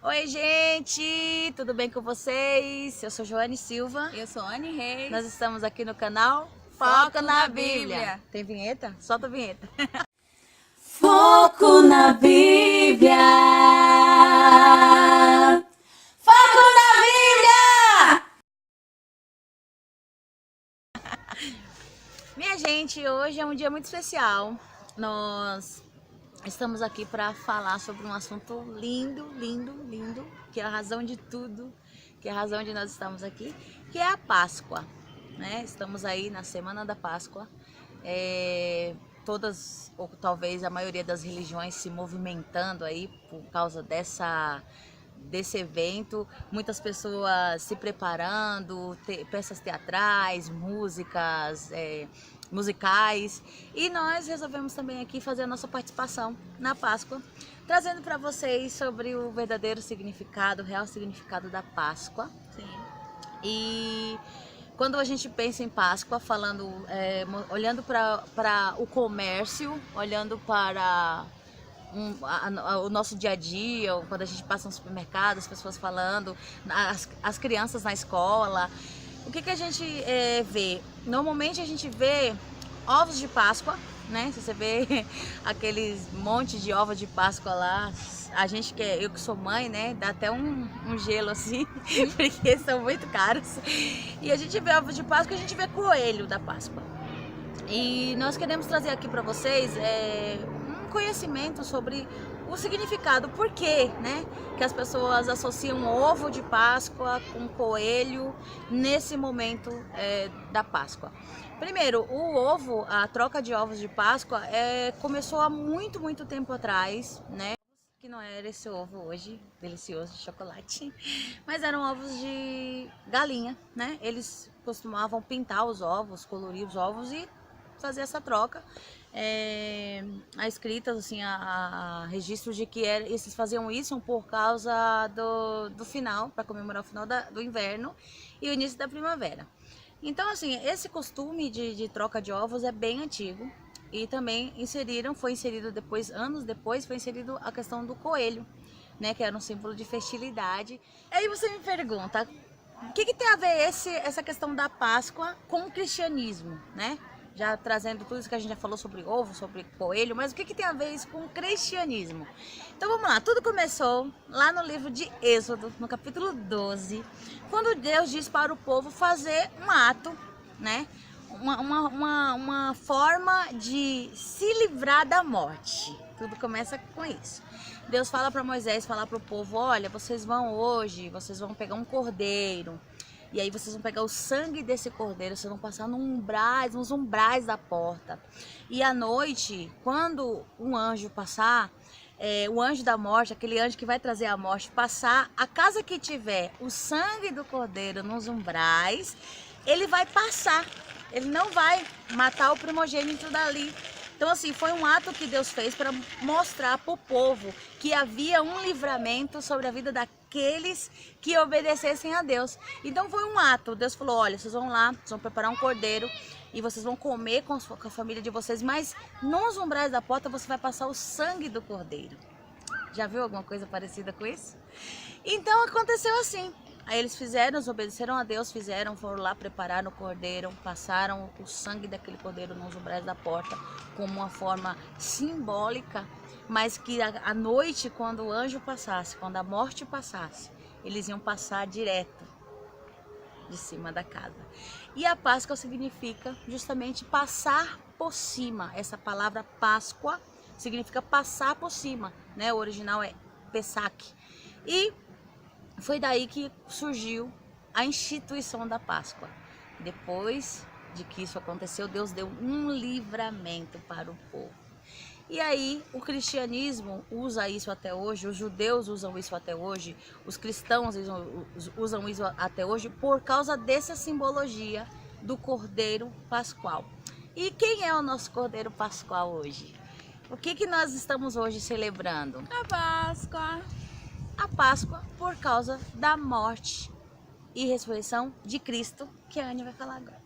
Oi, gente! Tudo bem com vocês? Eu sou Joane Silva. Eu sou Anne Reis. Nós estamos aqui no canal Foco na Bíblia. Tem vinheta? Solta a vinheta. Foco na Bíblia. Foco na Bíblia. Minha gente, hoje é um dia muito especial. Nós estamos aqui para falar sobre um assunto lindo, lindo, lindo, que é a razão de tudo, que é a razão de nós estarmos aqui, que é a Páscoa, né? Estamos aí na Semana da Páscoa, todas, ou talvez a maioria das religiões se movimentando aí por causa desse evento, muitas pessoas se preparando, peças teatrais, músicas, musicais, e nós resolvemos também aqui fazer a nossa participação na Páscoa, trazendo para vocês sobre o verdadeiro significado, o real significado da Páscoa. Sim. E quando a gente pensa em Páscoa, olhando para o comércio, olhando para o nosso dia a dia, quando a gente passa no supermercado, as pessoas falando, as crianças na escola, o que a gente vê? Normalmente a gente vê ovos de Páscoa, né? Se você vê aqueles monte de ovos de Páscoa lá, eu que sou mãe, né? Dá até um gelo assim, porque são muito caros. E a gente vê ovos de Páscoa, a gente vê coelho da Páscoa. E nós queremos trazer aqui para vocês conhecimento sobre o significado, por quê, né, que as pessoas associam ovo de Páscoa com coelho nesse momento da Páscoa. Primeiro, o ovo, a troca de ovos de Páscoa começou há muito, muito tempo atrás, né, que não era esse ovo hoje, delicioso de chocolate, mas eram ovos de galinha, né, eles costumavam pintar os ovos, colorir os ovos e fazer essa troca. Há escritas, assim, a registros de que eles faziam isso por causa do final, para comemorar o final do inverno e o início da primavera. Então, assim, esse costume de troca de ovos é bem antigo. E também foi inserido depois, anos depois, foi inserido a questão do coelho, né, que era um símbolo de fertilidade. Aí você me pergunta, o que tem a ver essa questão da Páscoa com o cristianismo, né? Já trazendo tudo isso que a gente já falou sobre ovo, sobre coelho, mas o que tem a ver isso com o cristianismo? Então vamos lá, tudo começou lá no livro de Êxodo, no capítulo 12, quando Deus diz para o povo fazer um ato, né? Uma forma de se livrar da morte. Tudo começa com isso. Deus fala para Moisés, falar para o povo, olha, vocês vão pegar um cordeiro, e aí vocês vão pegar o sangue desse cordeiro, vocês vão passar nos umbrais da porta. E à noite, quando um anjo passar, o anjo da morte, aquele anjo que vai trazer a morte, passar, a casa que tiver o sangue do cordeiro nos umbrais, ele vai passar. Ele não vai matar o primogênito dali. Então, assim, foi um ato que Deus fez para mostrar para o povo que havia um livramento sobre a vida daqueles que obedecessem a Deus. Então, foi um ato. Deus falou, olha, vocês vão lá, vocês vão preparar um cordeiro e vocês vão comer com a família de vocês, mas nos umbrais da porta você vai passar o sangue do cordeiro. Já viu alguma coisa parecida com isso? Então, aconteceu assim. Aí eles obedeceram a Deus, foram lá, prepararam o cordeiro, passaram o sangue daquele cordeiro nos umbrais da porta como uma forma simbólica, mas que à noite, quando o anjo passasse, quando a morte passasse, eles iam passar direto de cima da casa. E a Páscoa significa justamente passar por cima. Essa palavra Páscoa significa passar por cima, né? O original é Pesach. E foi daí que surgiu a instituição da Páscoa. Depois de que isso aconteceu, Deus deu um livramento para o povo. E aí o cristianismo usa isso até hoje, os judeus usam isso até hoje, os cristãos usam isso até hoje por causa dessa simbologia do Cordeiro Pascual. E quem é o nosso Cordeiro Pascual hoje? O que nós estamos hoje celebrando? A Páscoa. A Páscoa por causa da morte e ressurreição de Cristo, que a Anne vai falar agora.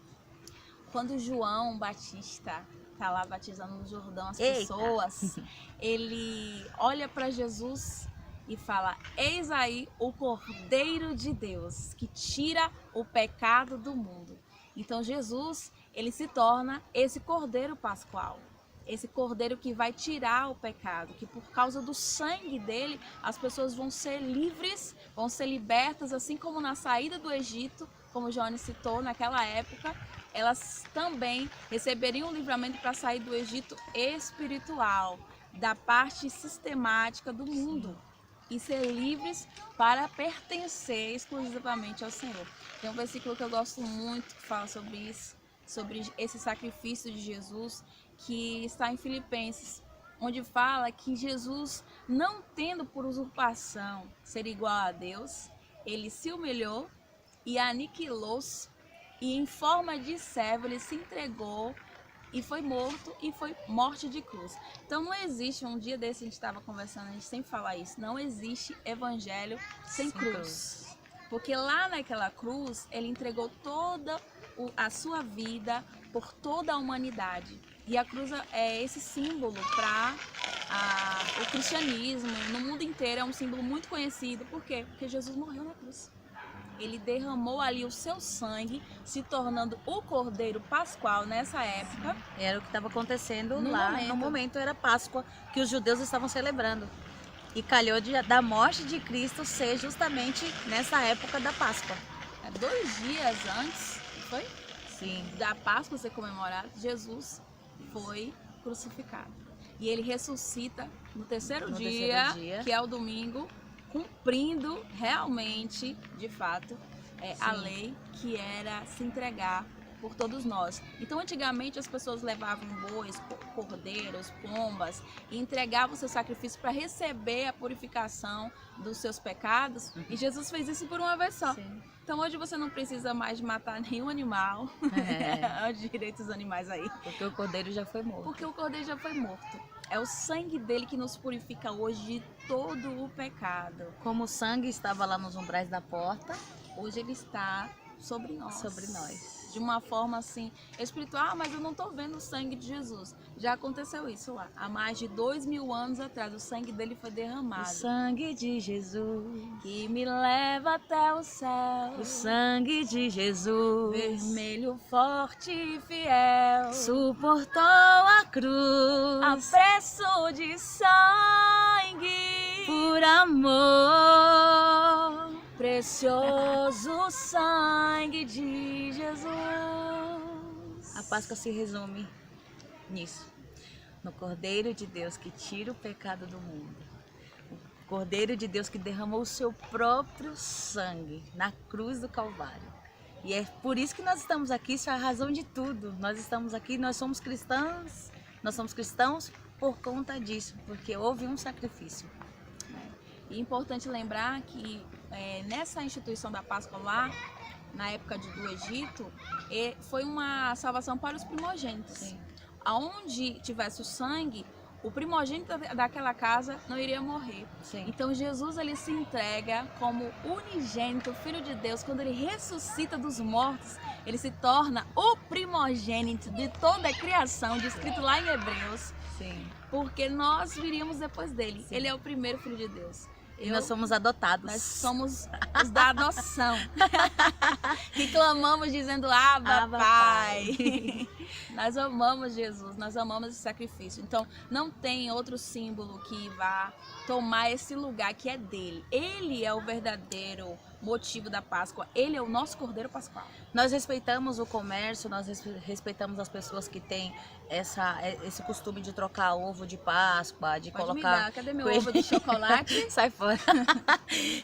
Quando João Batista está lá batizando no Jordão as Eita. pessoas, ele olha para Jesus e fala: eis aí o Cordeiro de Deus que tira o pecado do mundo. Então Jesus, ele se torna esse Cordeiro Pascual. Esse cordeiro que vai tirar o pecado, que por causa do sangue dele, as pessoas vão ser livres, vão ser libertas, assim como na saída do Egito, como Johnny citou, naquela época, elas também receberiam o livramento para sair do Egito espiritual, da parte sistemática do mundo, e ser livres para pertencer exclusivamente ao Senhor. Tem um versículo que eu gosto muito que fala sobre isso, sobre esse sacrifício de Jesus, que está em Filipenses, onde fala que Jesus, não tendo por usurpação ser igual a Deus, ele se humilhou e aniquilou-se, e em forma de servo ele se entregou e foi morto, e foi morte de cruz. Então não existe, um dia desse a gente estava conversando, a gente sem falar isso, não existe evangelho sem cruz. Porque lá naquela cruz, ele entregou toda a sua vida por toda a humanidade. E a cruz é esse símbolo para o cristianismo, no mundo inteiro é um símbolo muito conhecido. Por quê? Porque Jesus morreu na cruz. Ele derramou ali o seu sangue, se tornando o Cordeiro Pascual nessa época. Era o que estava acontecendo No lá. momento. No momento era Páscoa, que os judeus estavam celebrando. E calhou da morte de Cristo ser justamente nessa época da Páscoa. 2 dias antes, foi? Sim. Da Páscoa ser comemorada, Jesus foi crucificado. E ele ressuscita no terceiro dia, que é o domingo, cumprindo realmente, de fato, a lei, que era se entregar por todos nós. Então, antigamente, as pessoas levavam bois, cordeiros, pombas e entregavam o seu sacrifício para receber a purificação dos seus pecados. E Jesus fez isso por uma vez só. Sim. Então, hoje você não precisa mais matar nenhum animal. Os direitos dos animais aí. Porque o cordeiro já foi morto. Porque o cordeiro já foi morto. É o sangue dele que nos purifica hoje de todo o pecado. Como o sangue estava lá nos umbrais da porta, Hoje ele está sobre nós. sobre nós. De uma forma assim espiritual, mas eu não estou vendo o sangue de Jesus. Já aconteceu isso lá. Há mais de 2000 anos atrás, o sangue dele foi derramado. O sangue de Jesus, Que me leva até o céu. o sangue de Jesus, Vermelho, forte e fiel. suportou a cruz, A preço de sangue. por amor. Precioso sangue de Jesus. A Páscoa se resume nisso, no Cordeiro de Deus que tira o pecado do mundo. O Cordeiro de Deus que derramou o seu próprio sangue na cruz do Calvário. E é por isso que nós estamos aqui, isso é a razão de tudo. Nós estamos aqui, nós somos cristãos por conta disso, porque houve um sacrifício. E é importante lembrar que nessa instituição da Páscoa lá, na época do Egito, foi uma salvação para os primogênitos. Sim. Aonde tivesse o sangue, o primogênito daquela casa não iria morrer. Sim. Então Jesus, ele se entrega como unigênito, Filho de Deus. Quando ele ressuscita dos mortos, ele se torna o primogênito de toda a criação, descrito lá em Hebreus, Sim. porque nós viríamos depois dele. Sim. Ele é o primeiro Filho de Deus. E nós somos adotados. Nós somos os da adoção. Que clamamos dizendo: Abba, Abba, Pai. Nós amamos Jesus, nós amamos esse sacrifício. Então, não tem outro símbolo que vá tomar esse lugar que é dele. Ele é o verdadeiro motivo da Páscoa. Ele é o nosso Cordeiro Pascual. Nós respeitamos o comércio, nós respeitamos as pessoas que têm esse costume de trocar ovo de Páscoa, de Pode colocar... me dar. Cadê meu ovo de chocolate? Sai fora.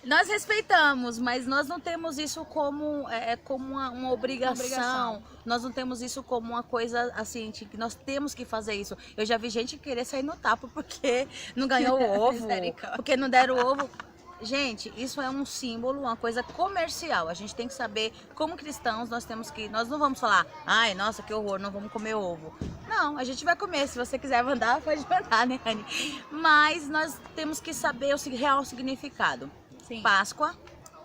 Nós respeitamos, mas nós não temos isso como, como uma obrigação. Nós não temos isso como uma coisa assim, que nós temos que fazer isso. Eu já vi gente querer sair no tapa porque não ganhou o ovo, porque não deram o ovo. Gente, isso é um símbolo, uma coisa comercial. A gente tem que saber, como cristãos, nós não vamos falar: ai, nossa, que horror, não vamos comer ovo. Não, a gente vai comer. Se você quiser mandar, pode mandar, né, Anny? Mas nós temos que saber o real significado. Sim. Páscoa,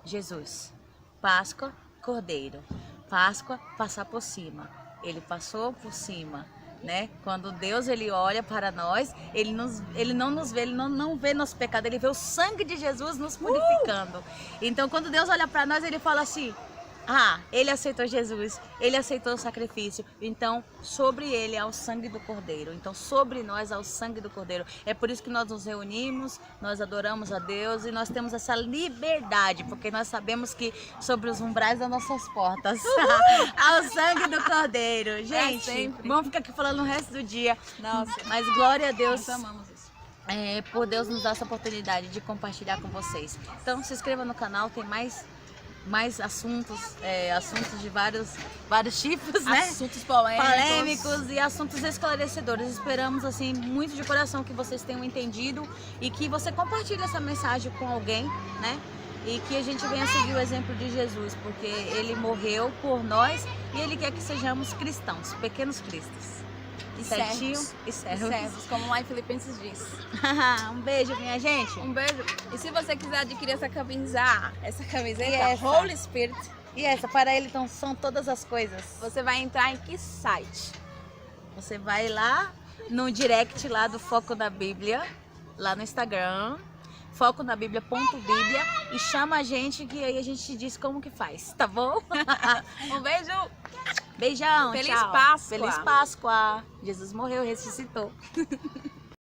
Jesus. Páscoa, Cordeiro. Páscoa, passar por cima. Ele passou por cima. né? Quando Deus ele olha para nós, ele não nos vê, ele não vê nosso pecado, ele vê o sangue de Jesus nos purificando. Então, quando Deus olha para nós, ele fala assim: ah, ele aceitou Jesus, ele aceitou o sacrifício, então sobre ele há o sangue do Cordeiro, então sobre nós há o sangue do Cordeiro. É por isso que nós nos reunimos, nós adoramos a Deus e nós temos essa liberdade, porque nós sabemos que sobre os umbrais das nossas portas há o sangue do Cordeiro. Gente, vamos ficar aqui falando o resto do dia. Nossa, mas glória a Deus. nós amamos isso. Por Deus nos dar essa oportunidade de compartilhar com vocês. Então se inscreva no canal, tem mais assuntos, assuntos de vários tipos, né? Assuntos polêmicos E assuntos esclarecedores. Esperamos assim muito de coração que vocês tenham entendido e que você compartilhe essa mensagem com alguém, né? E que a gente venha seguir o exemplo de Jesus, porque ele morreu por nós e ele quer que sejamos cristãos, pequenos cristos. e Certinho servos. e servos. Servos, como lá em Filipenses diz. Um beijo, minha gente. Um beijo. E se você quiser adquirir essa camiseta, E essa? Holy Spirit, E essa, para ele então são todas as coisas. você vai entrar em que site? Você vai lá no direct lá do Foco da Bíblia, lá no Instagram, foconabiblia.biblia, e chama a gente que aí a gente te diz como que faz, tá bom? Um beijo. Beijão, Feliz tchau. Páscoa. Feliz Páscoa. Jesus morreu, ressuscitou.